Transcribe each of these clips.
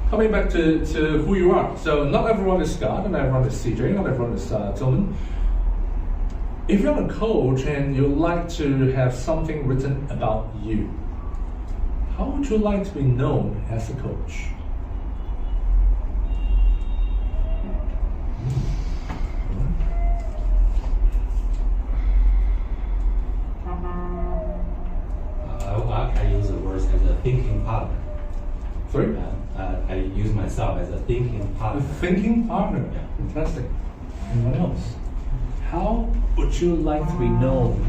coming back to who you are. So not everyone is Scott, and everyone is CJ, not everyone is Tillman. If you're a coach and you like to have something written about you, how would you like to be known as a coach? I use the words as a thinking partner. Sorry? I use myself as a thinking partner. A thinking partner. Yeah. Fantastic. Anyone else? How would you like to be known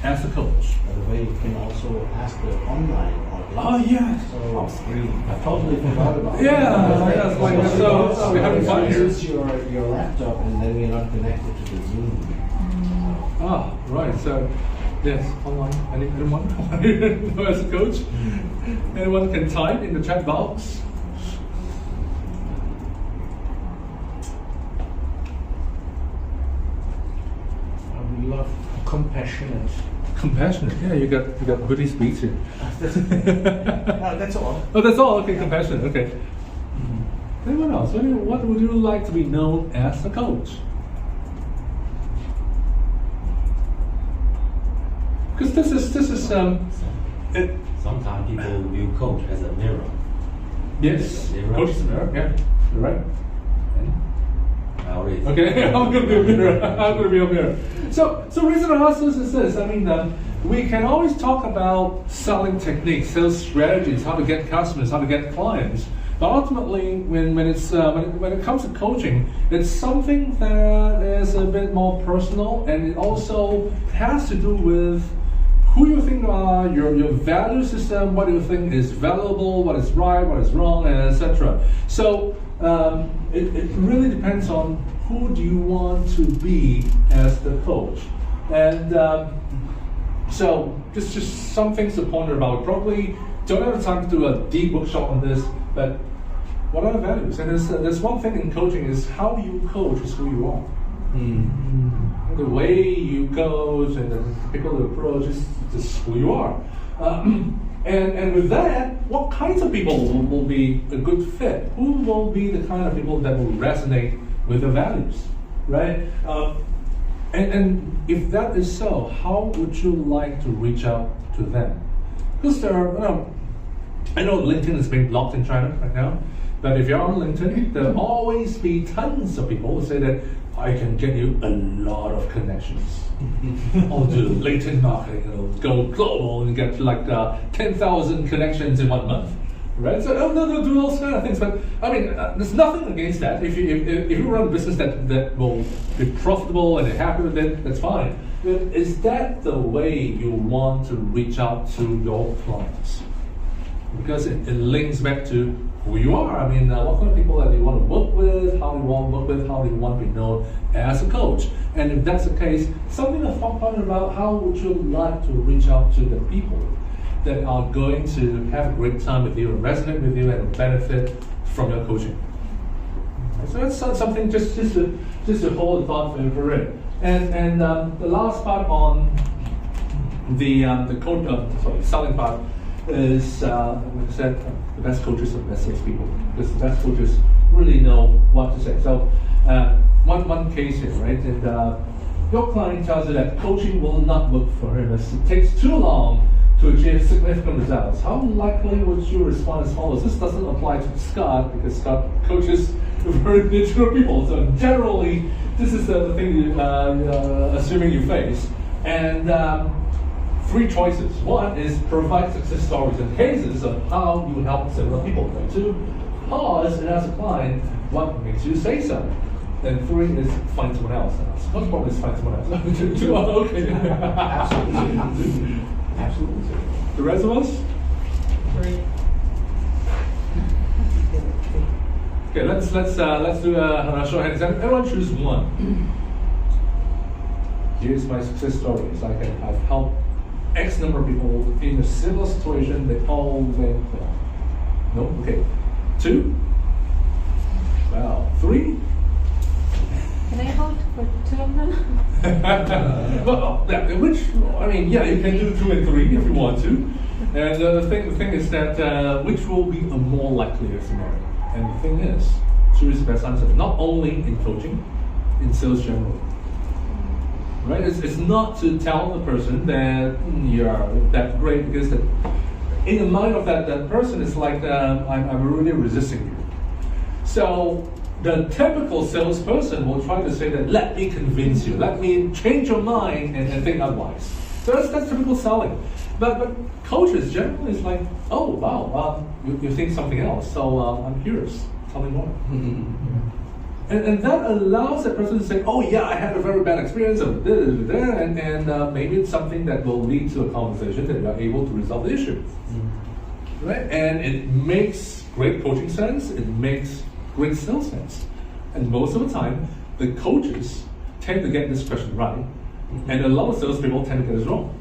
as a coach? By the way, you can also ask the online audience. Oh, yes. So I totally forgot about Yeah, that. yes, like so we're having fun here. Use your laptop and then you're not connected to the Zoom. Ah, right. So, yes, online. Anyone as a coach? Anyone can type in the chat box. I would love compassionate. Compassionate. Yeah, you got pretty speech here. That's all. Oh, that's all. Okay, compassionate. Okay. Anyone else? What would you like to be known as a coach? Because this is it. Sometimes people view coach as a mirror. Yes. Mirror. Coach is a mirror. Yeah, you're right. I already Okay, I'm going to be a mirror. I'm going to be a mirror. So reason I ask this is this. I mean, we can always talk about selling techniques, sales strategies, how to get customers, how to get clients. But ultimately, when it comes to coaching, it's something that is a bit more personal, and it also has to do with who you think are your value system, what you think is valuable, what is right, what is wrong, and etc. So it really depends on who do you want to be as the coach. And so just some things to ponder about. Probably don't have time to do a deep workshop on this, but what are the values? And there's one thing in coaching is how you coach is who you are. The way you coach and the particular approach is just who you are. And with that, what kinds of people will be a good fit? Who will be the kind of people that will resonate with the values, right? And if that is so, how would you like to reach out to them? Because there are, I know LinkedIn is being blocked in China right now, but if you're on LinkedIn, there'll always be tons of people who say that I can get you a lot of connections. I'll do LinkedIn marketing, go global and get like 10,000 connections in 1 month, right? So they'll do those kind of things. But I mean, there's nothing against that. If you run a business that will be profitable and you're happy with it, that's fine. But is that the way you want to reach out to your clients? Because it links back to who you are. I mean, what kind of people that you want to work with, how do you want to work with, how do you want to be known as a coach? And if that's the case, something to talk about how would you like to reach out to the people that are going to have a great time with you and resonate with you and benefit from your coaching. So that's something just to hold the thought for it. And the last part on the selling part is, like I said, the best coaches are the best salespeople, because the best coaches really know what to say. So one case here, right? And your client tells you that coaching will not work for him as it takes too long to achieve significant results. How likely would you respond as follows? This doesn't apply to Scott, because Scott coaches very mature people. So generally, this is the thing assuming you face. And 3 choices. 1 is provide success stories and cases of how you help similar people. 2, pause and ask a client what makes you say so. And 3 is find someone else. What's problem is find someone else. Okay. Absolutely. Absolutely. The rest of us? 3. Okay, let's do a show of hands. Everyone choose 1. Here's my success story. It's like I've helped X number of people in a similar situation. They all went well. No? Okay. 2? Wow. 3? Can I vote for 2 of them? Well, yeah, you can do 2 and 3 if you want to. And the thing is that which will be a more likelier scenario? And the thing is, here is the best answer. Not only in coaching, in sales generally. Right? It's not to tell the person that you're that great, because in the mind of that person, it's like I'm really resisting you. So the typical salesperson will try to say that, let me convince you, let me change your mind and think otherwise. So that's typical selling. But coaches generally is like, oh wow, you think something else, so I'm curious, tell me more. And that allows that person to say, oh yeah, I had a very bad experience of and maybe it's something that will lead to a conversation that you're able to resolve the issue. Right? And it makes great coaching sense, it makes great sales sense. And most of the time, the coaches tend to get this question right, and a lot of salespeople tend to get it wrong.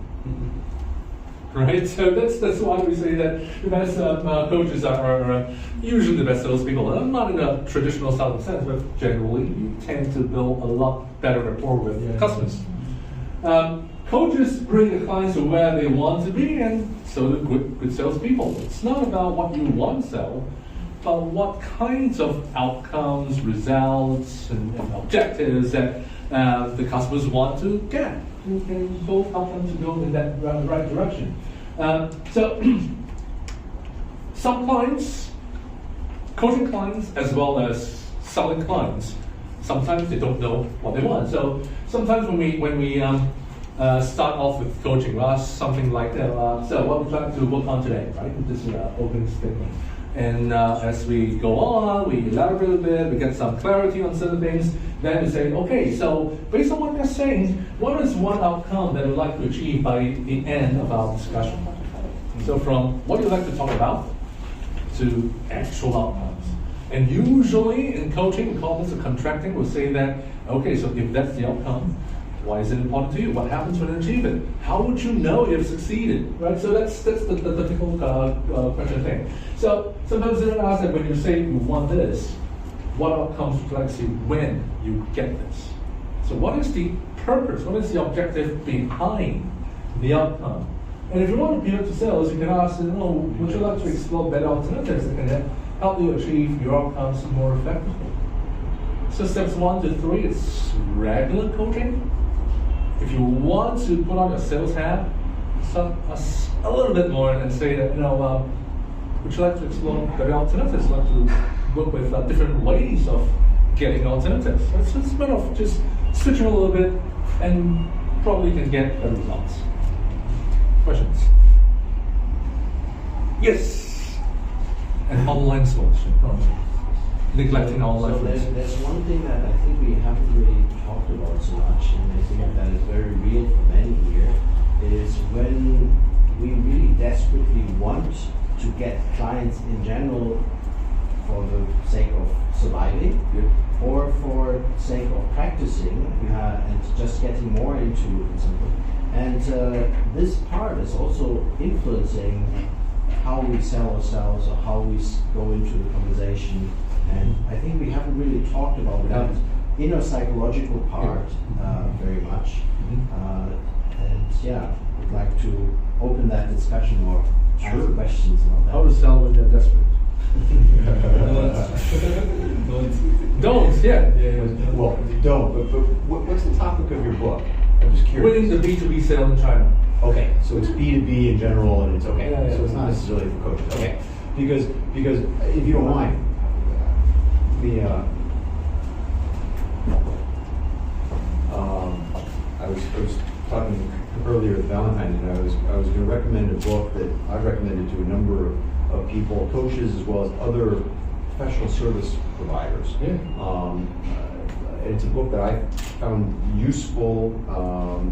Right? So that's why we say that the best coaches are usually the best salespeople. Not in a traditional selling sense, but generally you tend to build a lot better rapport with customers. Coaches bring the clients to where they want to be, and so do good salespeople. It's not about what you want to sell, but what kinds of outcomes, results, and objectives that the customers want to get. And both help them to go in that right direction. So some clients, coaching clients as well as selling clients, sometimes they don't know what they want. So sometimes when we start off with coaching, we'll ask something like that. So what would you like to work on today, right? This is an opening statement. And as we go on, we elaborate a bit, we get some clarity on certain things, then we say, okay, so based on what you're saying, what is one outcome that you'd like to achieve by the end of our discussion? So from what you'd like to talk about to actual outcomes. And usually in coaching, we call this a contracting, we'll say that, okay, so if that's the outcome, why is it important to you? What happens when you achieve it? How would you know you've succeeded? Right? So that's the typical question thing. So sometimes they ask that when you say you want this, what outcomes would you like to see when you get this? So what is the purpose? What is the objective behind the outcome? And if you want to pivot to sales, you can ask, would you like to explore better alternatives that can help you achieve your outcomes more effectively? So steps 1 to 3 is regular coaching. If you want to put on your sales hat, a little bit more and say that, would you like to explore better alternatives? Like to work with different ways of getting alternatives. It's just a matter of just switching a little bit and probably can get better results. Questions? Yes. And online solution. Neglecting our So life. there's one thing that I think we haven't really talked about so much, and I think that is very real for many here, is when we really desperately want to get clients in general for the sake of surviving, or for sake of practicing, and just getting more into something. And this part is also influencing how we sell ourselves or how we go into the conversation. And I think we haven't really talked about that inner psychological part very much. And yeah, I'd like to open that discussion or ask questions about that. How to sell when you're desperate? Don't, yeah. Well, don't, but what's the topic of your book? I'm just curious. Winning the B2B sale in China. Okay, so it's B2B in general, and it's okay. Yeah, so it's not necessarily for coaches. Okay, because if you don't mind, I was talking earlier with Valentine, and I was going to recommend a book that I've recommended to a number of people, coaches as well as other professional service providers. Yeah. It's a book that I found useful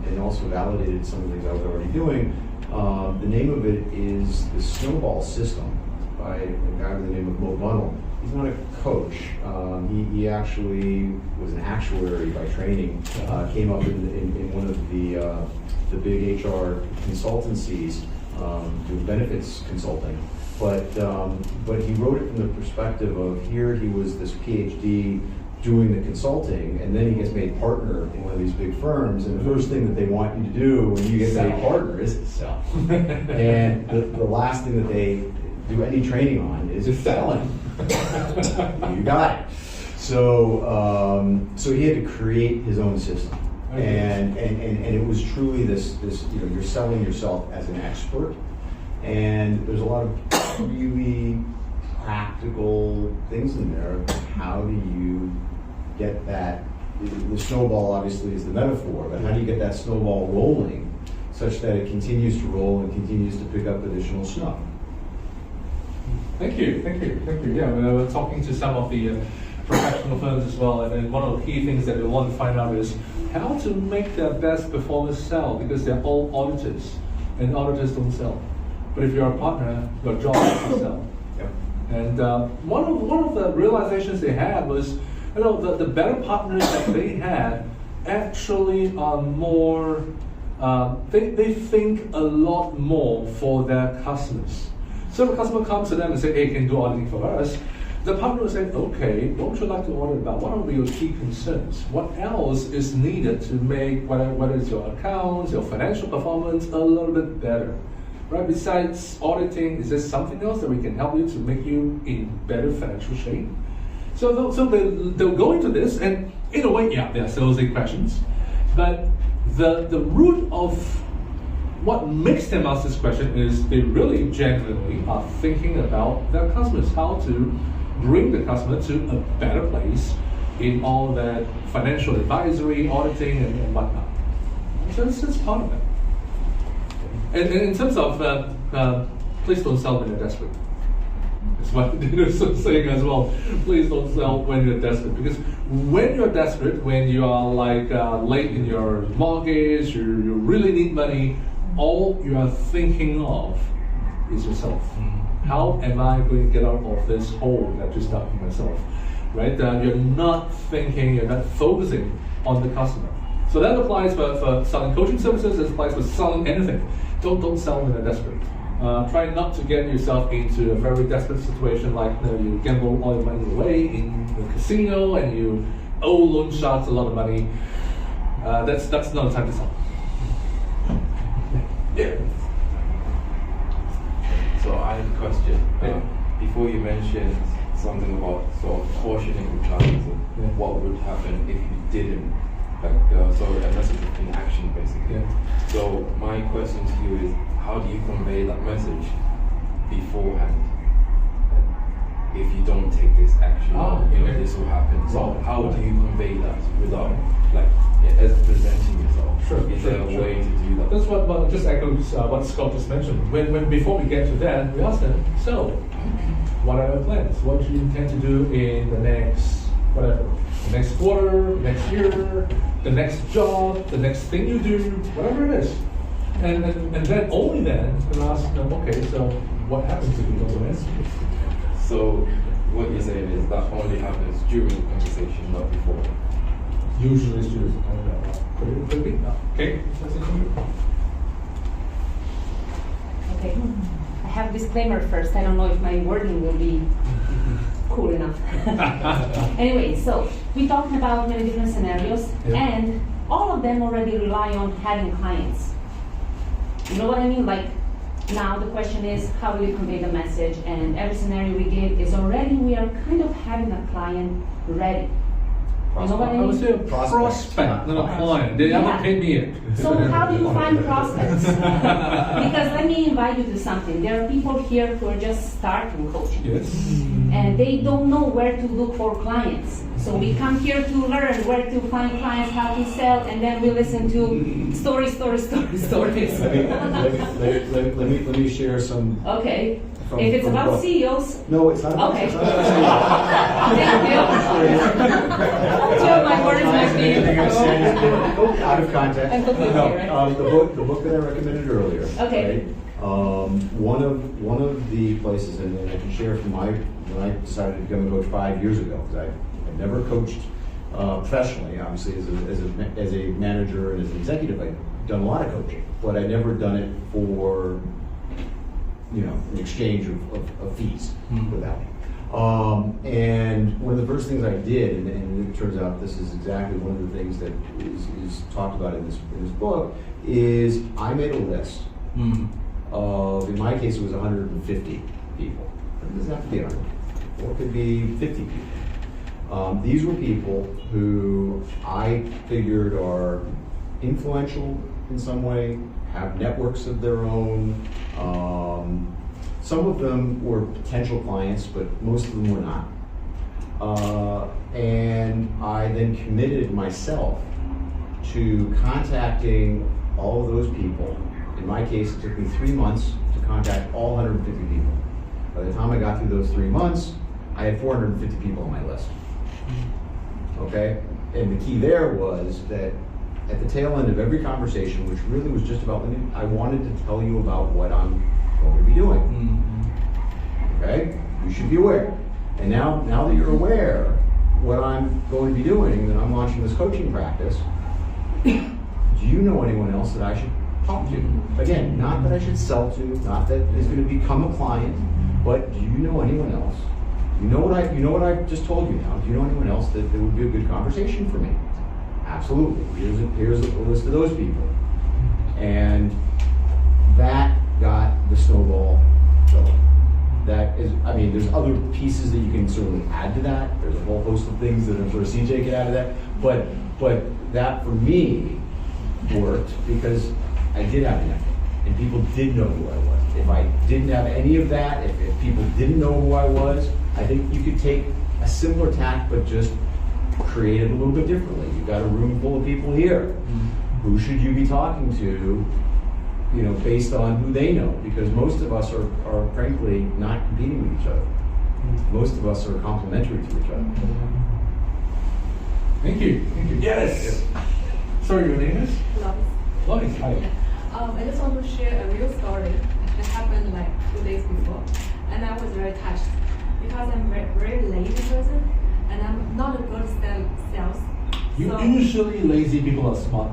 and also validated some of the things I was already doing. The name of it is The Snowball System by a guy with the name of Mo Bunnell. He's not a coach. He actually was an actuary by training. Came up in one of the big HR consultancies doing benefits consulting. But he wrote it from the perspective of here he was this PhD doing the consulting, and then he gets made partner in one of these big firms, and the first thing that they want you to do when you get made partner is to sell. And the last thing that they do any training on is selling. You got it. So he had to create his own system. And it was truly this you're selling yourself as an expert, and there's a lot of really practical things in there. How do you get that? The snowball obviously is the metaphor, but how do you get that snowball rolling such that it continues to roll and continues to pick up additional snow? Thank you. Yeah, we're talking to some of the professional firms as well, and then one of the key things that we want to find out is how to make their best performers sell, because they're all auditors, and auditors don't sell. But if you're a partner, your job is to sell. Yep. And one of the realizations they had was, the better partners that they had actually are more, they think a lot more for their customers. So the customer comes to them and say, hey, can you do auditing for us? The partner will say, okay, what would you like to audit about? What are your key concerns? What else is needed to make, whether it's your accounts, your financial performance, a little bit better? Right? Besides auditing, is there something else that we can help you to make you in better financial shape? So they'll go into this, and in a way, yeah, there are salesy questions, but the root of what makes them ask this question is they really genuinely are thinking about their customers, how to bring the customer to a better place in all that financial advisory, auditing, and whatnot. So it's part of it. And in terms of, please don't sell when you're desperate. That's what they're saying as well. Please don't sell when you're desperate. Because when you're desperate, when you are like late in your mortgage, you really need money, all you are thinking of is yourself. How am I going to get out of this hole that I just dug for myself? Right? You're not thinking, you're not focusing on the customer. So that applies for selling coaching services, it applies for selling anything. Don't sell when you're desperate. Try not to get yourself into a very desperate situation like you gamble all your money away in the casino and you owe loan sharks a lot of money. That's not the time to sell. Yeah. So I have a question. Before you mentioned something about sort of cautioning the clients of what would happen if you didn't, so a message in action basically. Yeah. So my question to you is, how do you convey that message beforehand? If you don't take this action, this will happen. So how do you convey that without, as presenting yourself? Sure. Is there a way to do that? That's what just echoes what Scott just mentioned. When before we get to that, we ask them, so what are your plans? What do you intend to do in the next whatever? The next quarter, next year, the next job, the next thing you do, whatever it is. And then only then we ask them, okay, so what happens if you don't do it? So what you're saying is that only happens during the conversation, not before. Usually it's during the conversation. Could be. Okay. Okay. I have a disclaimer first. I don't know if my wording will be cool enough. Anyway, so we're talking about many different scenarios, and all of them already rely on having clients. You know what I mean? Like, now the question is, how do we convey the message? And every scenario we give is already, we are kind of having a client ready. You know what I mean? I would say a prospect, not a client. They haven't paid me yet. So how do you find prospects? Because let me invite you to something. There are people here who are just starting coaching. Yes. And they don't know where to look for clients. So we come here to learn where to find clients, how to sell, and then we listen to stories. Let me share some. Okay. If it's about CEOs. No, it's not about Okay. it's not about Thank you. Two of my words might be. out of context. I'm completely right. The book that I recommended earlier. Okay. Right? One of the places, and I can share from when I decided to become a coach 5 years ago, because I never coached professionally. Obviously, as a manager and as an executive, I'd done a lot of coaching, but I never done it for in exchange of fees with that. And one of the first things I did, and it turns out this is exactly one of the things that is talked about in this book, is I made a list of, in my case, it was 150 people. It doesn't have to be 100 people, or it could be 50 people. These were people who I figured are influential in some way, have networks of their own. Some of them were potential clients, but most of them were not. And I then committed myself to contacting all of those people. In my case, it took me 3 months to contact all 150 people. By the time I got through those 3 months, I had 450 people on my list. Okay? And the key there was that at the tail end of every conversation, which really was just about, I wanted to tell you about what I'm going to be doing. Okay? You should be aware. And now that you're aware what I'm going to be doing, that I'm launching this coaching practice, do you know anyone else that I should talk to? Again, not that I should sell to, not that is going to become a client, but do you know anyone else? You know what I just told you now. Do you know anyone else that would be a good conversation for me? Absolutely. Here's a list of those people. And that got the snowball going. That is, I mean, there's other pieces that you can sort of add to that. There's a whole host of things that I'm sure CJ get out of that. But that for me worked because I did have an network and people did know who I was. If I didn't have any of that, if people didn't know who I was, I think you could take a similar tack but just create it a little bit differently. You've got a room full of people here. Who should you be talking to, based on who they know? Because most of us are frankly not competing with each other. Most of us are complementary to each other. Thank you. Yes. Sorry, your name is? Lois. Hi. I just want to share a real story that happened like 2 days before, and I was very touched because I'm a very lazy person and I'm not a good sales. Usually lazy people are smart.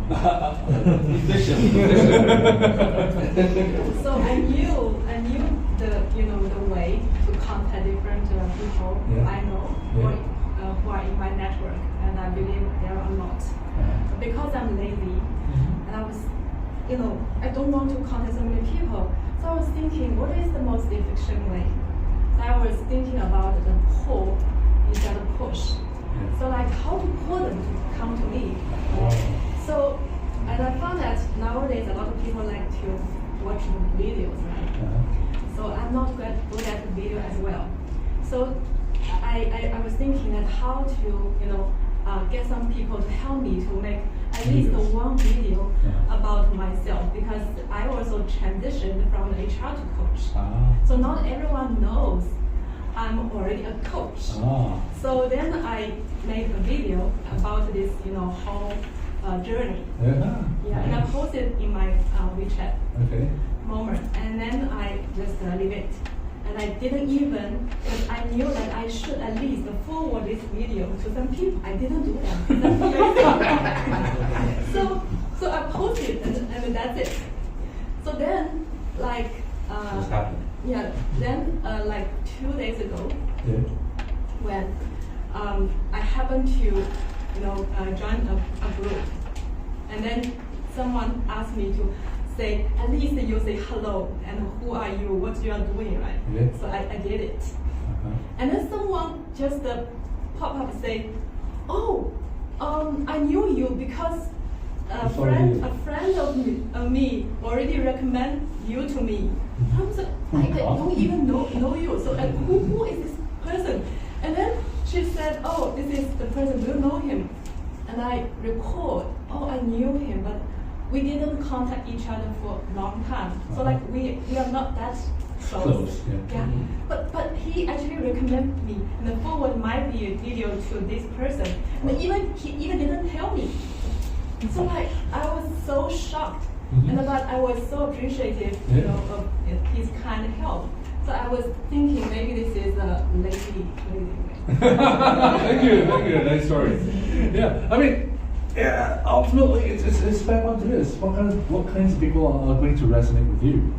So I knew the way to contact different people I know who are in my network, and I believe there are a lot. But because I'm lazy, and I was, I don't want to contact so many people. So I was thinking, what is the most efficient way? So I was thinking about the pull instead of push. So like how to pull them to come to me. So, and I found that nowadays a lot of people like to watch videos, right? So I'm not good at video as well. So I was thinking that how to, get some people to help me to make at least one video about myself, because I also transitioned from an HR to coach. So not everyone knows I'm already a coach. So then I made a video about this, whole journey. And I posted in my WeChat moment, and then I just leave it. And I didn't even, because I knew that I should at least forward this video to some people. I didn't do that. So I posted it, and that's it. So then, What's happened? Then 2 days ago, when I happened to, join a group, and then someone asked me to say, at least you say hello, and who are you, what you are doing, right? So I did it. And then someone just pop up and say, I knew you because a friend of me already recommend you to me. I was like, I don't even know you. So who is this person? And then she said, this is the person, do you know him? And I recalled, I knew him, but we didn't contact each other for a long time. So we are not that close. But he actually recommended me and forward my video to this person. And he even didn't tell me. So I was so shocked, but I was so appreciative, of his kind help. So I was thinking maybe this is a lazy way. Thank you. Nice story. I mean, ultimately, it's back onto this. What kinds of people are going to resonate with you?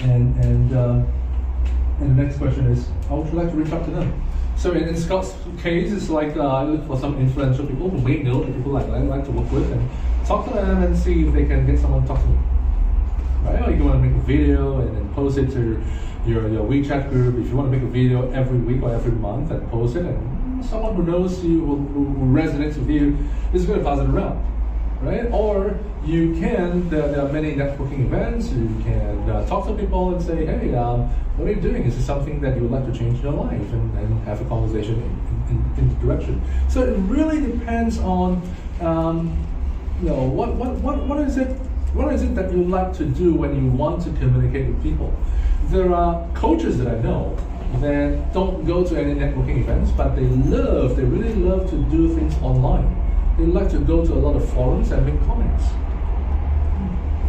And the next question is, how would you like to reach out to them? So in Scott's case, it's like I look for some influential people who may know the people I like to work with and talk to them and see if they can get someone to talk to me. Right? Or you want to make a video and then post it to your WeChat group. If you want to make a video every week or every month and post it, and someone who knows you, who resonates with you, is going to pass it around. Right? Or you can, there are many networking events, you can talk to people and say, hey, what are you doing? Is this something that you would like to change in your life? And have a conversation in the direction. So it really depends on, what is it that you like to do when you want to communicate with people? There are coaches that I know that don't go to any networking events, but they really love to do things online. They like to go to a lot of forums and make comments.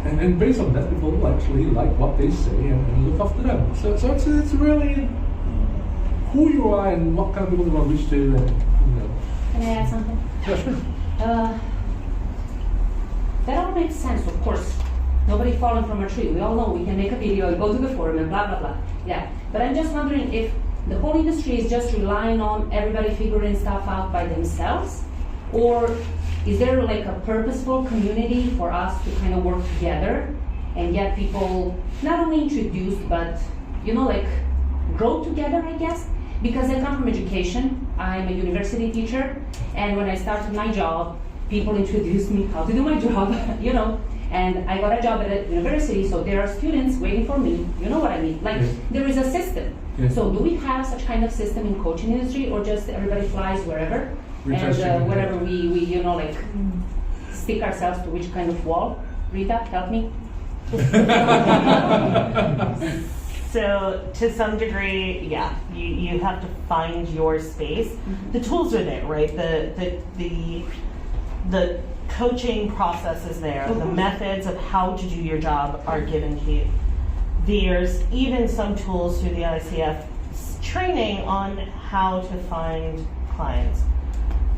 And based on that, people actually like what they say and look after them. So it's really who you are and what kind of people you want to reach to. And, Can I add something? Yeah, sure. That all makes sense, of course. Nobody falling from a tree. We all know we can make a video and go to the forum and blah, blah, blah. Yeah. But I'm just wondering if the whole industry is just relying on everybody figuring stuff out by themselves, or is there like a purposeful community for us to kind of work together and get people not only introduced, but, like grow together, I guess? Because I come from education. I'm a university teacher, and when I started my job, people introduced me how to do my job, and I got a job at a university, so there are students waiting for me. You know what I mean? Like, Yes. there is a system. Yes. So do we have such kind of system in coaching industry, or just everybody flies wherever? And wherever we stick ourselves to which kind of wall? Rita, help me. So to some degree, yeah, you have to find your space. Mm-hmm. The tools are there, right? The coaching process is there. The methods of how to do your job are given to you. There's even some tools through the ICF training on how to find clients.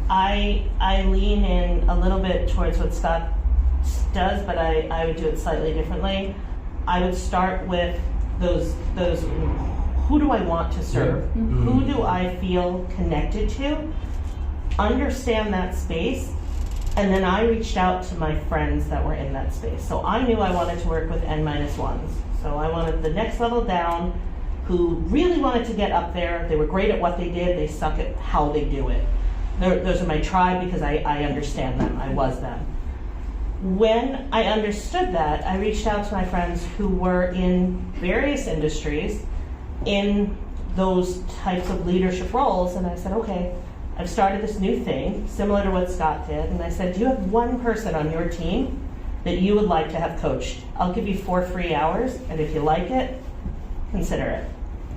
I lean in a little bit towards what Scott does, but I would do it slightly differently. I would start with those who do I want to serve? Mm-hmm. Who do I feel connected to? Understand that space, and then I reached out to my friends that were in that space. So I knew I wanted to work with N-1s. So I wanted the next level down, who really wanted to get up there. They were great at what they did, they suck at how they do it. Those are my tribe because I understand them, I was them. When I understood that, I reached out to my friends who were in various industries in those types of leadership roles, and I said, okay, I've started this new thing, similar to what Scott did, and I said, do you have one person on your team that you would like to have coached? I'll give you 4 free hours, and if you like it, consider it.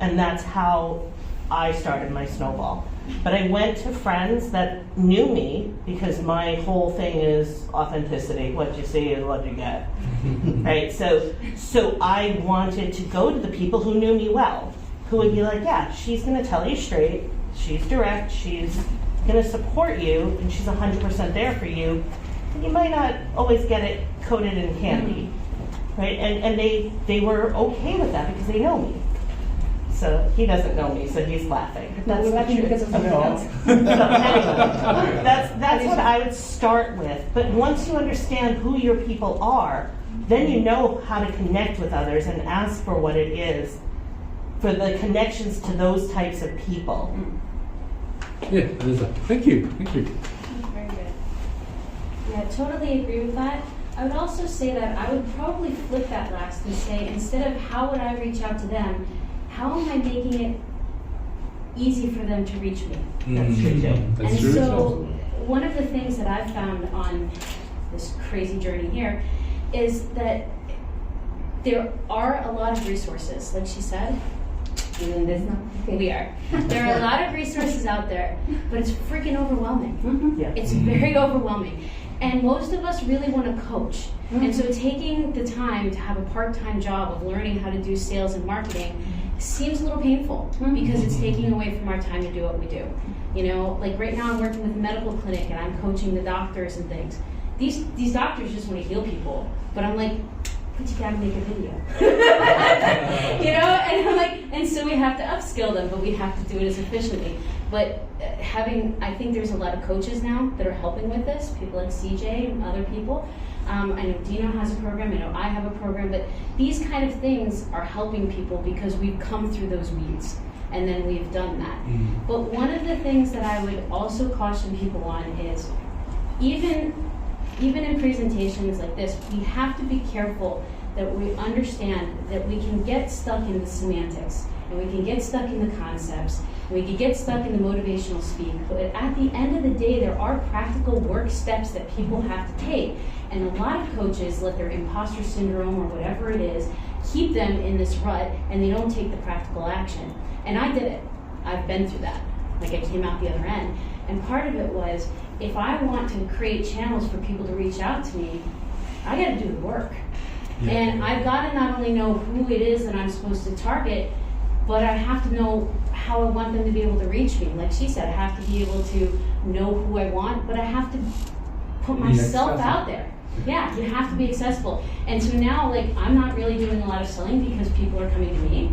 And that's how I started my snowball. But I went to friends that knew me, because my whole thing is authenticity. What you see is what you get. Right? So I wanted to go to the people who knew me well, who would be like, yeah, she's going to tell you straight, she's direct, she's going to support you, and she's 100% there for you. And you might not always get it coated in candy. Right? And they were okay with that because they know me. So he doesn't know me, so he's laughing. That's We're not laughing true. because of something else. So anyway, that's what I would start with. But once you understand who your people are, then you know how to connect with others and ask for what it is, for the connections to those types of people. Yeah, Lisa. Thank you. Very good. Yeah, totally agree with that. I would also say that I would probably flip that last and say, instead of how would I reach out to them, how am I making it easy for them to reach me? That's true too. That's And true. so one of the things that I've found on this crazy journey here is that there are a lot of resources, like she said. Doing this now? Okay. We are. There are a lot of resources out there, but it's freaking overwhelming. Mm-hmm. Yeah. It's very overwhelming. And most of us really want to coach. And so taking the time to have a part-time job of learning how to do sales and marketing seems a little painful because it's taking away from our time to do what we do. Like right now I'm working with a medical clinic and I'm coaching the doctors and things. These doctors just want to heal people, but I'm like, but you gotta make a video. And I'm like, and so we have to upskill them, but we have to do it as efficiently. But I think there's a lot of coaches now that are helping with this, people like CJ and other people. I know Dino has a program, I know I have a program, but these kind of things are helping people because we've come through those weeds and then we've done that. But one of the things that I would also caution people on is even in presentations like this, we have to be careful that we understand that we can get stuck in the semantics and we can get stuck in the concepts, and we can get stuck in the motivational speak, but at the end of the day, there are practical work steps that people have to take. And a lot of coaches let their imposter syndrome or whatever it is keep them in this rut and they don't take the practical action. And I did it. I've been through that. Like I came out the other end. And part of it was, if I want to create channels for people to reach out to me, I got to do the work. Yeah. And I've got to not only know who it is that I'm supposed to target, but I have to know how I want them to be able to reach me. Like she said, I have to be able to know who I want, but I have to put myself out there. Yeah, you have to be accessible. And so now, like, I'm not really doing a lot of selling because people are coming to me,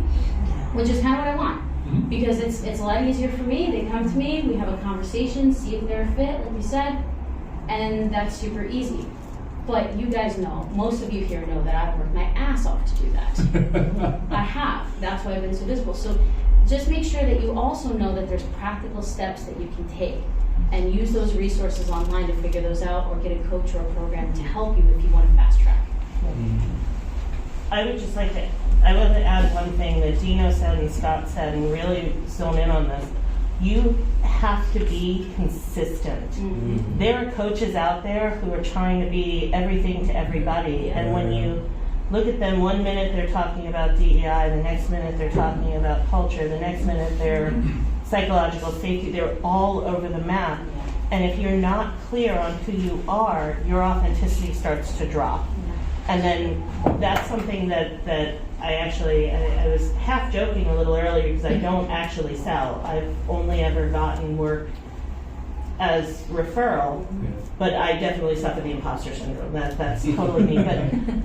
which is kind of what I want. Because it's a lot easier for me. They come to me, we have a conversation, see if they're a fit, like you said, and that's super easy. But you guys know, most of you here know that I've worked my ass off to do that. I have. That's why I've been so visible. So just make sure that you also know that there's practical steps that you can take and use those resources online to figure those out, or get a coach or a program to help you if you want to fast track. I would just like to add one thing that Dino said and Scott said, and really zone in on this. You have to be consistent. There are coaches out there who are trying to be everything to everybody, and when you look at them, 1 minute they're talking about DEI, the next minute they're talking about culture, the next minute they're psychological safety, they're all over the map. And if you're not clear on who you are, your authenticity starts to drop. And then that's something that I was half joking a little earlier because I don't actually sell. I've only ever gotten work as referral, but I definitely suffer the imposter syndrome. That's totally me.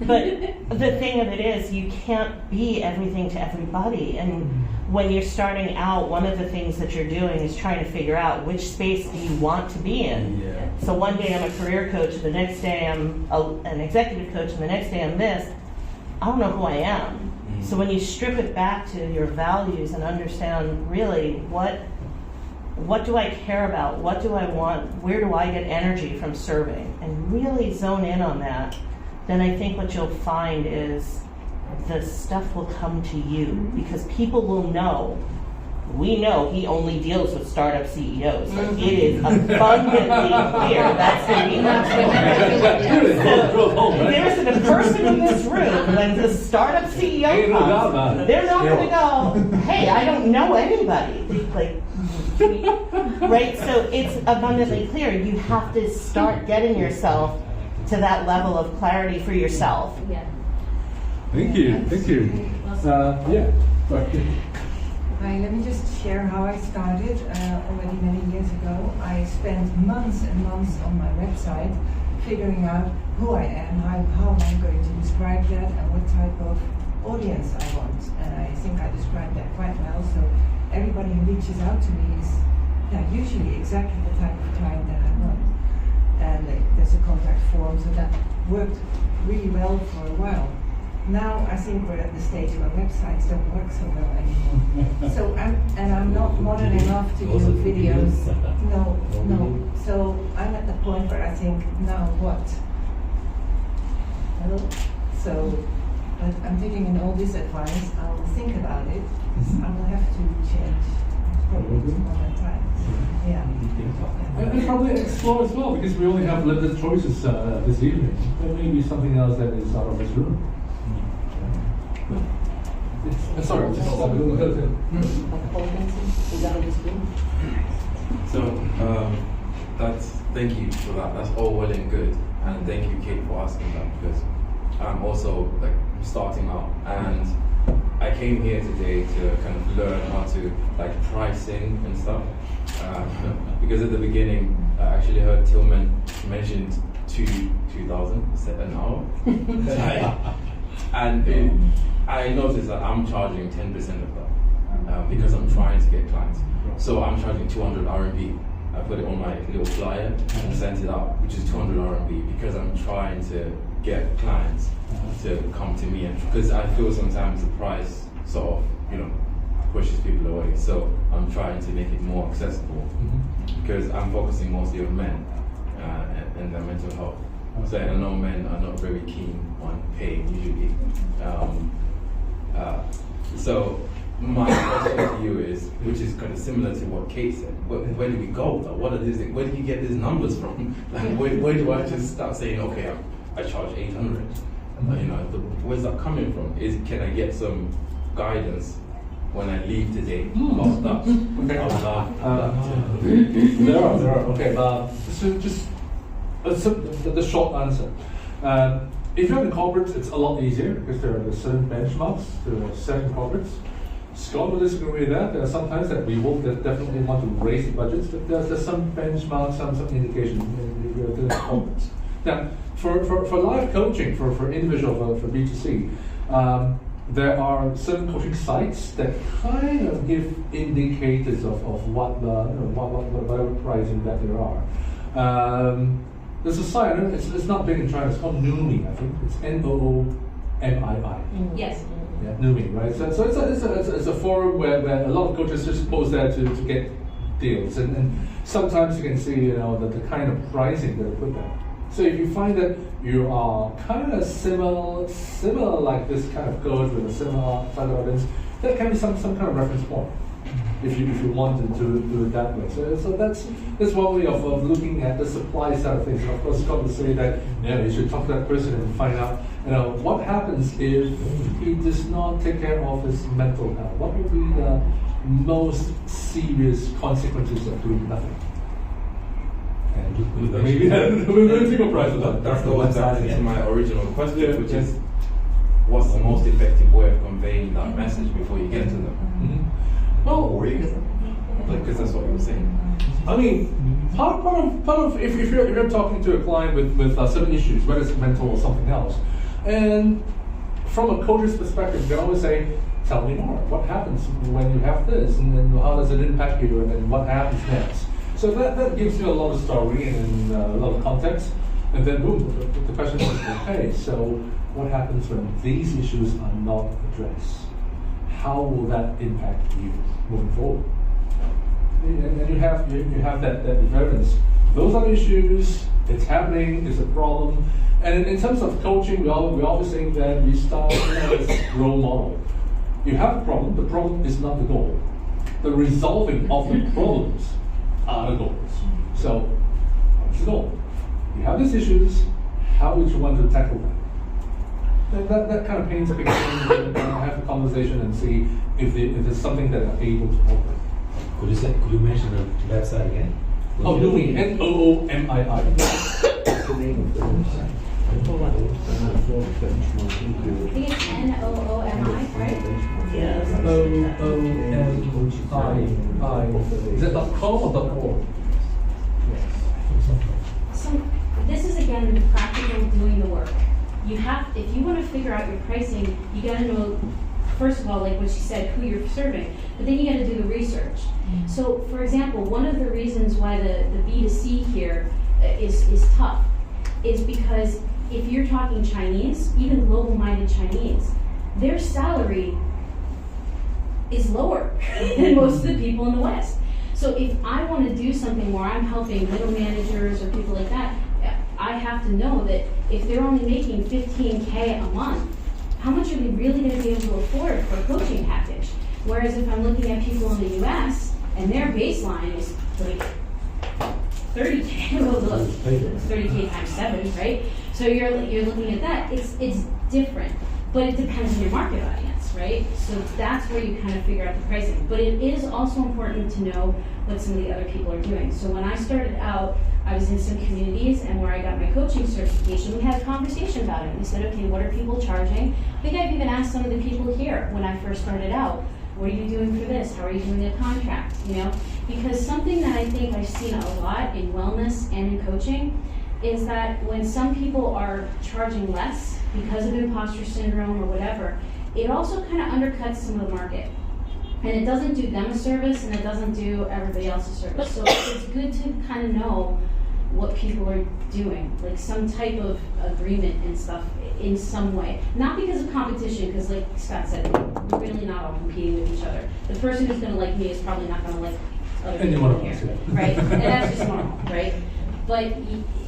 But the thing of it is, you can't be everything to everybody. And when you're starting out, one of the things that you're doing is trying to figure out which space do you want to be in. So one day I'm a career coach, the next day I'm an executive coach, and the next day I'm this. I don't know who I am. So when you strip it back to your values and understand really what do I care about, what do I want, where do I get energy from serving, and really zone in on that, then I think what you'll find is the stuff will come to you, because people will know. We know he only deals with startup CEOs. Like, it is abundantly clear. That's what we have to know. So there's a person in this room, when the startup CEO comes, they're not going to go, hey, I don't know anybody. Like, right? So it's abundantly clear. You have to start getting yourself to that level of clarity for yourself. Yeah. Thank you. Hi, let me just share how I started already many years ago. I spent months and months on my website figuring out who I am, how I'm going to describe that, and what type of audience I want. And I think I described that quite well. So everybody who reaches out to me is usually exactly the type of client that I want. And there's a contact form, so that worked really well for a while. Now I think we're at the stage where websites don't work so well anymore. So I'm not modern enough to do videos. No. So I'm at the point where I think, now what? So I'm taking in all this advice. I will think about it. I will have to change probably to modern times. Yeah. And probably explore as well, because we only have limited choices this evening. There may be something else that is out of this room. Sorry. So thank you for that. That's all well and good, and thank you, Kate, for asking that, because I'm also starting out, and I came here today to kind of learn how to pricing and stuff. Because at the beginning, I actually heard Tillman mentioned 2,000 an hour, and I noticed that I'm charging 10% of that. because I'm trying to get clients. So I'm charging 200 RMB. I put it on my little flyer and sent it out, which is 200 RMB because I'm trying to get clients to come to me, and because I feel sometimes the price sort of, pushes people away. So I'm trying to make it more accessible because I'm focusing mostly on men and their mental health. So I know men are not very keen on paying usually. So my question to you is, which is kind of similar to what Kate said, where do we go? Like, what are these? Where do you get these numbers from? Like, where do I just start saying, okay, I charge 800? Where's that coming from? Can I get some guidance when I leave today about that? Okay. There are. Okay. So just the short answer. If you're in corporates, it's a lot easier because there are certain benchmarks. There are certain corporates. Scott will disagree with that. There are sometimes that we will definitely want to raise the budgets, but there's some benchmarks, some indication in the corporates. Now, for live coaching, for individual, for B2C, there are certain coaching sites that kind of give indicators of what whatever pricing that there are. There's a site, it's not big in China, it's called Noomi, I think. It's Noomii. Yes. Yeah, Noomi, right? So it's a forum where a lot of coaches just post there to get deals. And sometimes you can see, the kind of pricing that they put there. So if you find that you are kind of similar like this kind of coach with a similar target audience, that can be some kind of reference point. If you wanted to do it that way. So that's one way of looking at the supply side of things. And of course, Scott will say that you should talk to that person and find out what happens if he does not take care of his mental health. What would be the most serious consequences of doing nothing? And maybe we'll take a price of that. That's the one that is my original question, which is, what's the most effective way of conveying that message before you get to them? Well, because that's what you were saying. I mean, part of if you're talking to a client with certain issues, whether it's mental or something else, and from a coach's perspective, you can always say, "Tell me more. What happens when you have this, and then how does it impact you, and then what happens next?" So that gives you a lot of story and a lot of context, and then boom, the question is, okay, so what happens when these issues are not addressed? How will that impact you moving forward? And you have that evidence. Those are the issues. It's happening. It's a problem. And in terms of coaching, we always say that we start with a role model. You have a problem. The problem is not the goal. The resolving of the problems are the goals. So, what's the goal? You have these issues. How would you want to tackle them? And that kind of paints a picture, and have a conversation and see if there's something that are able to help them. Could you mention the website again? Oh, Noomi, Noomii. What's the name of the website? I think it's Noomi, right? Yes. Noomii. Is it .com or .org? So this is again the practical doing the work. If you want to figure out your pricing, you got to know, first of all, like what she said, who you're serving, but then you got to do the research. So, for example, one of the reasons why the B2C here is tough is because if you're talking Chinese, even global-minded Chinese, their salary is lower than most of the people in the West. So if I want to do something where I'm helping middle managers or people like that, I have to know that if they're only making 15K a month, how much are they really going to be able to afford for a coaching package? Whereas if I'm looking at people in the US and their baseline is like 30K, well, look, it's 30K times 7, right? So you're looking at that. It's different, but it depends on your market audience, right? So that's where you kind of figure out the pricing. But it is also important to know what some of the other people are doing. So when I started out, I was in some communities, and where I got my coaching certification, we had a conversation about it. We said, okay, what are people charging? I think I've even asked some of the people here when I first started out, what are you doing for this? How are you doing a contract? Because something that I think I've seen a lot in wellness and in coaching is that when some people are charging less because of imposter syndrome or whatever, it also kind of undercuts some of the market. And it doesn't do them a service, and it doesn't do everybody else a service. So it's good to kind of know what people are doing, like some type of agreement and stuff in some way. Not because of competition, because like Scott said, we're really not all competing with each other. The person who's going to like me is probably not going to like other people here, right? And that's just normal, right? But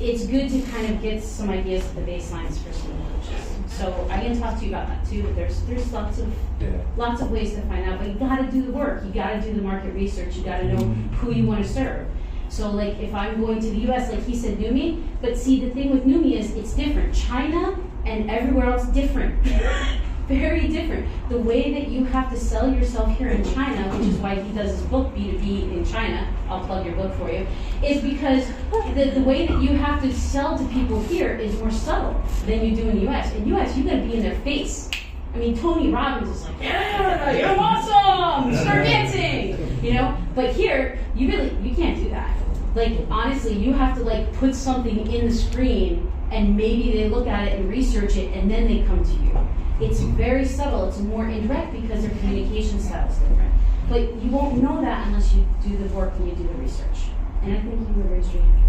it's good to kind of get some ideas of the baselines for some coaches. So I can talk to you about that too. But there's lots of ways to find out. But you got to do the work. You got to do the market research. You got to know who you want to serve. So like if I'm going to the U.S., like he said, Numi. But see, the thing with Numi is it's different. China and everywhere else different. Very different. The way that you have to sell yourself here in China, which is why he does his book B2B in China, I'll plug your book for you, is because the way that you have to sell to people here is more subtle than you do in the US. In the US, you gotta be in their face. I mean, Tony Robbins is like, yeah, you're awesome, start dancing, you know? But here, you can't do that. Like, honestly, you have to like put something in the screen and maybe they look at it and research it and then they come to you. It's very subtle, it's more indirect because their communication style is different. But you won't know that unless you do the work and you do the research. And I think you would raise your hand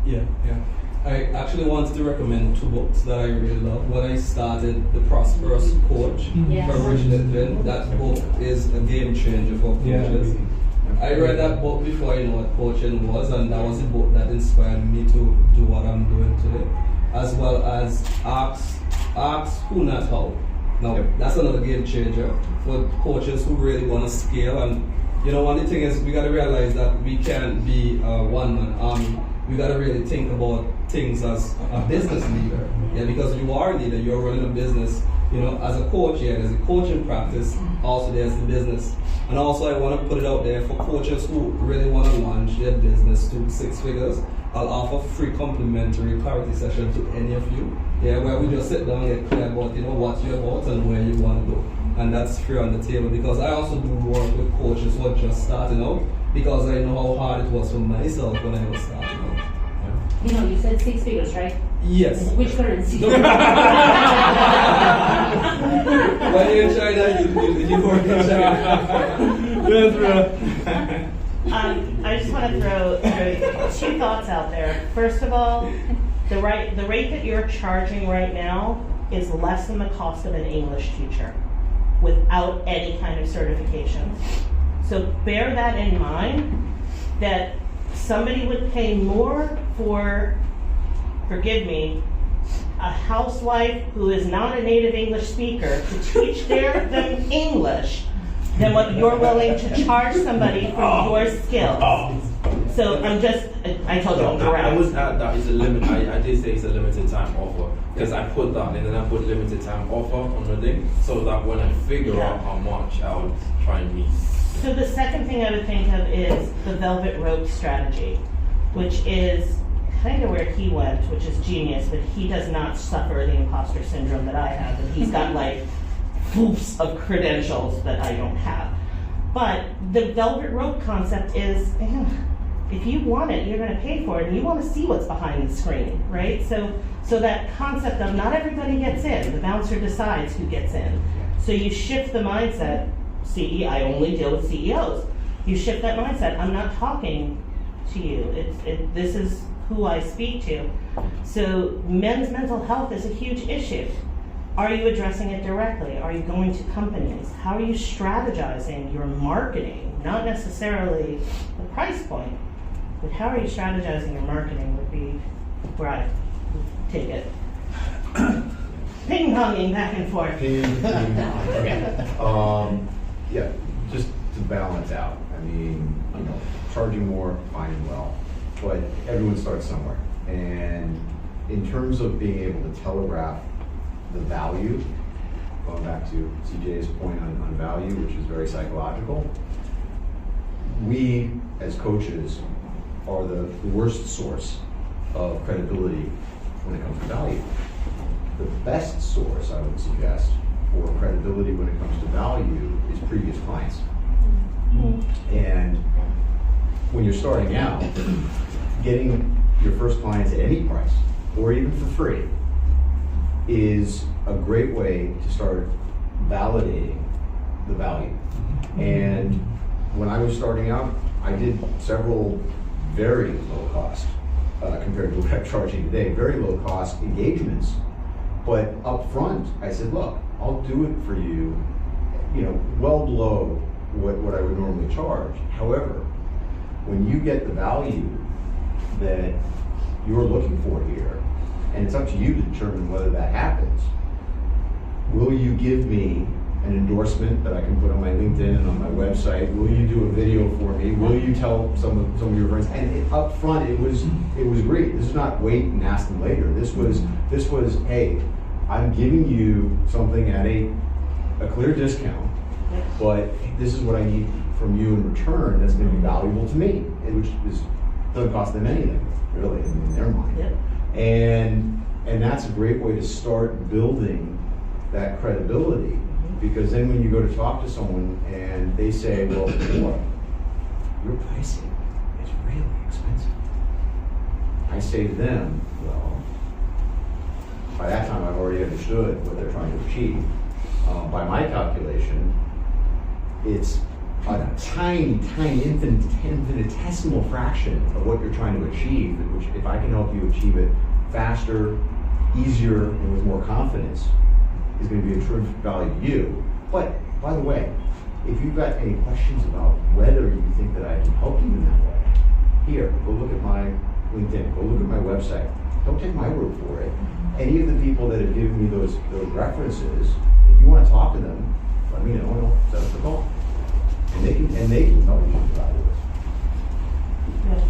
earlier. Yeah. I actually wanted to recommend 2 books that I really love. When I started The Prosperous Coach Yes. from Rich Litvin, that book is a game changer for coaches. I read that book before I knew what coaching was, and that was a book that inspired me to do what I'm doing today. As well as Ask Who Not How. Now, that's another game changer for coaches who really want to scale. And you know, one of the things is we got to realize that we can't be a one-man army. We got to really think about things as a business leader. Yeah, because you are a leader, you're running a business. You know, as a coach, there's a coaching practice. Also, there's the business. And also, I want to put it out there for coaches who really want to launch their business to 6 figures. I'll offer free complimentary clarity session to any of you. Yeah, where we just sit down and get clear about what you're about and where you want to go. And that's free on the table because I also do work with coaches who are just starting out because I know how hard it was for myself when I was starting out. You know, you said 6 figures, right? Yes. Which currency? When you're in China, you work in China. That's right. I just want to throw 2 thoughts out there. First of all, the rate that you're charging right now is less than the cost of an English teacher without any kind of certification. So bear that in mind, that somebody would pay more for, forgive me, a housewife who is not a native English speaker to teach them English than what you're willing to charge somebody for your skills. So I told you I'm I correct. would add that it's a limit. I did say it's a limited time offer because I put that and then I put limited time offer on the thing so that when I figure out how much I would try and meet. So the second thing I would think of is the velvet rope strategy, which is kind of where he went, which is genius, but he does not suffer the imposter syndrome that I have, and he's got like hoops of credentials that I don't have. But the velvet rope concept is, if you want it, you're going to pay for it, and you want to see what's behind the screen, right? So that concept of not everybody gets in, the bouncer decides who gets in. So you shift the mindset. I only deal with CEOs. You shift that mindset. I'm not talking to you. This is who I speak to. So men's mental health is a huge issue. Are you addressing it directly? Are you going to companies? How are you strategizing your marketing? Not necessarily the price point, but how are you strategizing your marketing would be where I take it. Ping-ponging back and forth. Yeah, just to balance out. I mean, charging more, fine and well, but everyone starts somewhere. And in terms of being able to telegraph the value, going back to CJ's point on value, which is very psychological, we as coaches are the worst source of credibility when it comes to value. The best source, I would suggest, for credibility when it comes to value is previous clients. And when you're starting out, getting your first clients at any price, or even for free, is a great way to start validating the value. And when I was starting out, I did several very low cost, compared to what I'm charging today, very low cost engagements. But up front, I said, look, I'll do it for you, well below what I would normally charge. However, when you get the value that you're looking for here, and it's up to you to determine whether that happens, will you give me an endorsement that I can put on my LinkedIn and on my website? Will you do a video for me? Will you tell some of your friends? And up front, it was great. This is not wait and ask them later. This was, hey, I'm giving you something at a clear discount, but this is what I need from you in return that's going to be valuable to me, which doesn't cost them anything, really, in their mind. Yep. And that's a great way to start building that credibility, because then when you go to talk to someone and they say, well, boy, your pricing is really expensive. I say to them, well, by that time I've already understood what they're trying to achieve. By my calculation, it's a tiny, infinitesimal fraction of what you're trying to achieve, which if I can help you achieve it faster, easier, and with more confidence, is going to be a true value to you. But, by the way, if you've got any questions about whether you think that I can help you in that way, here, go look at my LinkedIn, go look at my website. Don't take my word for it. Any of the people that have given me those references, if you want to talk to them, let me know and I'll set up a call. And they can tell you the value of it.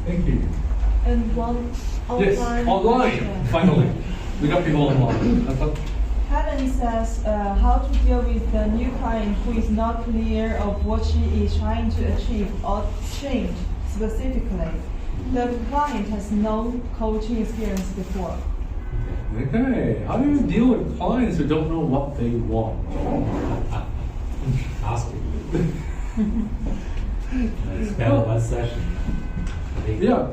Thank you. And one online. Yes, online, finally. We got people online. Helen says how to deal with the new client who is not clear of what she is trying to achieve or change specifically. The client has no coaching experience before. Okay, how do you deal with clients who don't know what they want? Ask it. Spend one session. Yeah.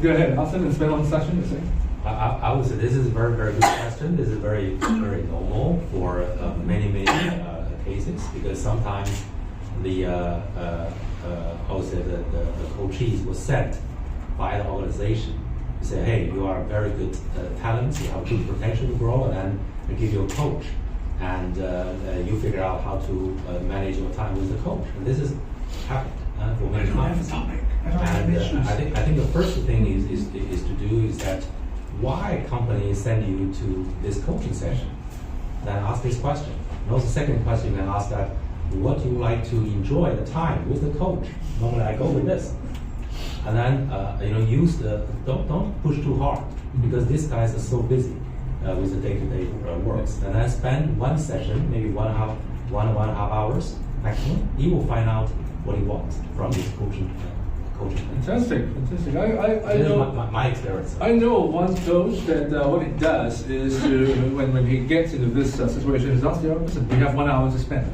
Go ahead. Ask them and spend one session. You say. I would say this is a very, very good question. This is very, very normal for many cases, because sometimes the coachees were sent by the organization to say, hey, you are very good talent, you have good potential to grow, and then they give you a coach, and you figure out how to manage your time with the coach. And this has happened for many times. And I think the first thing is to do is that why companies send you to this coaching session. Then ask this question. And also, second question you can ask that, what do you like to enjoy the time with the coach? Normally I go with this. And then use don't push too hard, because these guys are so busy with the day-to-day works. And then spend one session, maybe one and a half hours maximum. You will find out what he wants from this coaching. Fantastic. I know my experience. I know one coach that what he does is to, when he gets into this situation, is ask the other person, we have 1 hour to spend,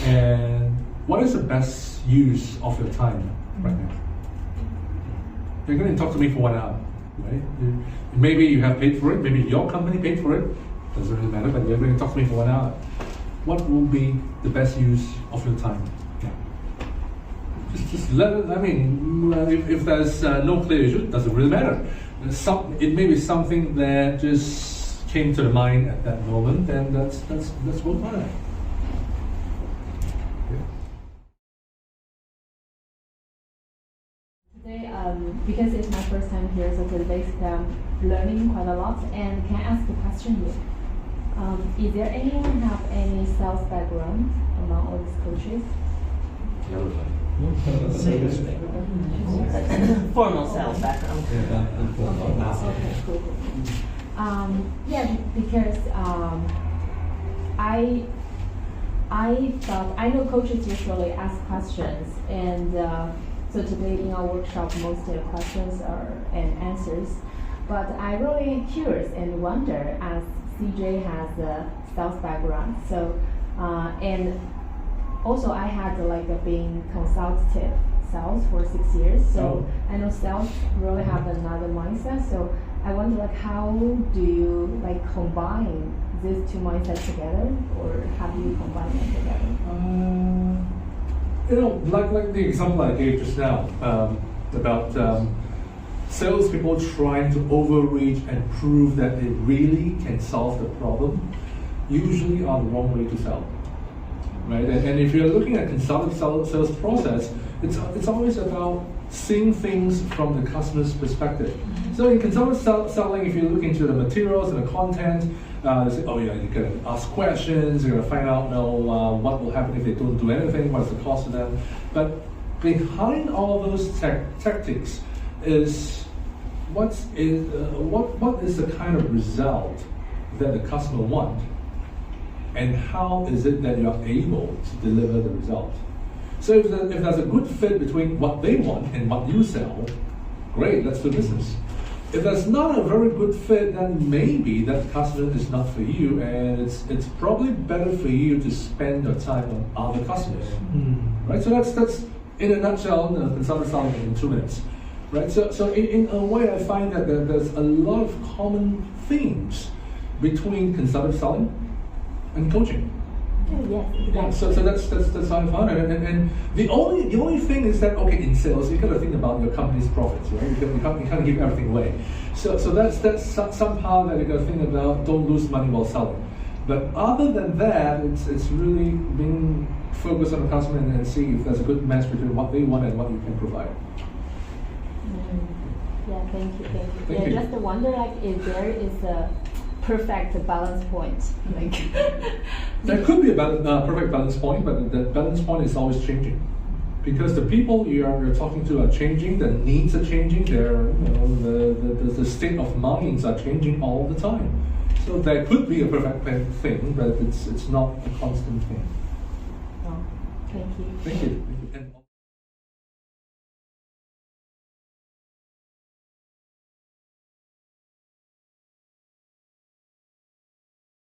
and what is the best use of your time right now? You're going to talk to me for 1 hour, right? Maybe you have paid for it, maybe your company paid for it, doesn't really matter, but you're going to talk to me for 1 hour. What will be the best use of your time? Just let it, if there's no clear issue, it doesn't really matter. It may be something that just came to the mind at that moment, and that's what matters. Today, because it's my first time here, so basically I'm learning quite a lot, and can I ask a question here? Is there anyone have any sales background among all these coaches? Everybody. Formal sales background. Okay, cool. Yeah, because I thought, I know coaches usually ask questions, and so today in our workshop, most of the questions are and answers. But I'm really curious and wonder, as CJ has a sales background, so and also I had being consultative sales for 6 years, so I know sales really have another mindset. So I wonder like how do you like combine these two mindsets together, or how do you combine them together? Like the example I gave just now about salespeople trying to overreach and prove that they really can solve the problem, usually are the wrong way to sell. Right? And if you're looking at consultative sales process, it's always about seeing things from the customer's perspective. So in consultative selling, if you look into the materials and the content, they say, oh yeah, you're gonna ask questions, you're gonna find out what will happen if they don't do anything, what's the cost to them. But behind all those tactics is what is the kind of result that the customer wants, and how is it that you're able to deliver the result. So if there's a good fit between what they want and what you sell, great, let's do business. If there's not a very good fit, then maybe that customer is not for you, and it's probably better for you to spend your time on other customers. Right? So that's in a nutshell, consultative selling in 2 minutes. Right? So in a way, I find that there's a lot of common themes between consultative selling and coaching. Yes, exactly. Yeah, so that's how I found it. And the only thing is that, okay, in sales you got to think about your company's profits, right? You can't give everything away. So that's somehow that you got to think about. Don't lose money while selling. But other than that, it's really being focused on the customer and see if there's a good match between what they want and what you can provide. Yeah, thank you. Thank you. Just wonder like if there is a perfect balance point. Like there could be a perfect balance point, but the balance point is always changing, because the people you're talking to are changing, the needs are changing, the state of minds are changing all the time. So there could be a perfect thing, but it's not a constant thing. Oh, thank you. Thank you. And